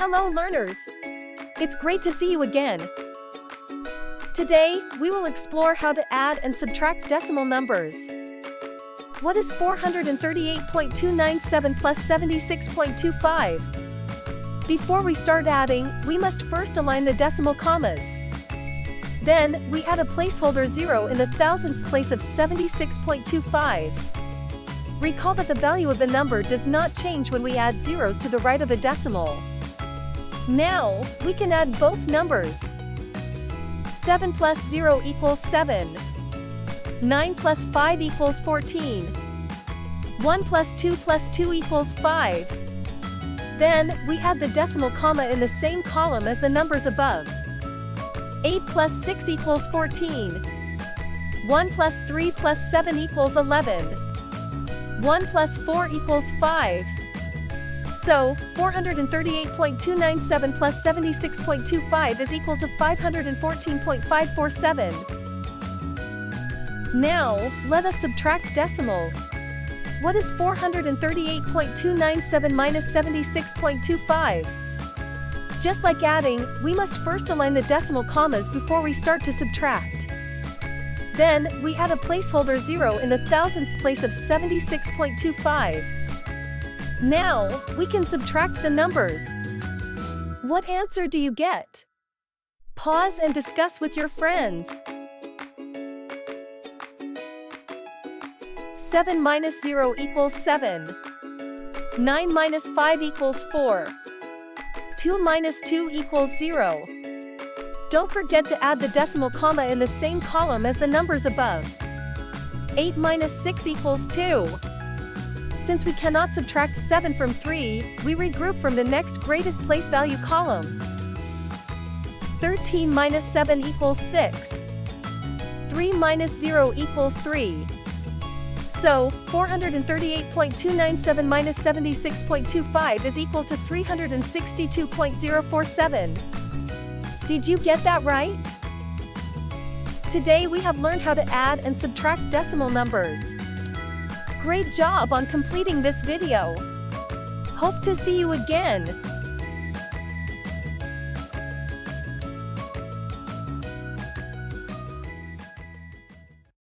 Hello learners! It's great to see you again. Today, we will explore how to add and subtract decimal numbers. What is 438.297 plus 76.25? Before we start adding, we must first align the decimal commas. Then, we add a placeholder 0 in the thousandths place of 76.25. Recall that the value of the number does not change when we add zeros to the right of a decimal. Now, we can add both numbers. 7 plus 0 equals 7. 9 plus 5 equals 14. 1 plus 2 equals 5. Then, we add the decimal comma in the same column as the numbers above. 8 plus 6 equals 14. 1 plus 3 plus 7 equals 11. 1 plus 4 equals 5. So, 438.297 plus 76.25 is equal to 514.547. Now, let us subtract decimals. What is 438.297 minus 76.25? Just like adding, we must first align the decimal commas before we start to subtract. Then, we add a placeholder 0 in the thousandths place of 76.25. Now, we can subtract the numbers. What answer do you get? Pause and discuss with your friends. 7 minus 0 equals 7. 9 minus 5 equals 4. 2 minus 2 equals 0. Don't forget to add the decimal comma in the same column as the numbers above. 8 minus 6 equals 2. Since we cannot subtract 7 from 3, we regroup from the next greatest place value column. 13 minus 7 equals 6. 3 minus 0 equals 3. So, 438.297 minus 76.25 is equal to 362.047. Did you get that right? Today we have learned how to add and subtract decimal numbers. Great job on completing this video. Hope to see you again.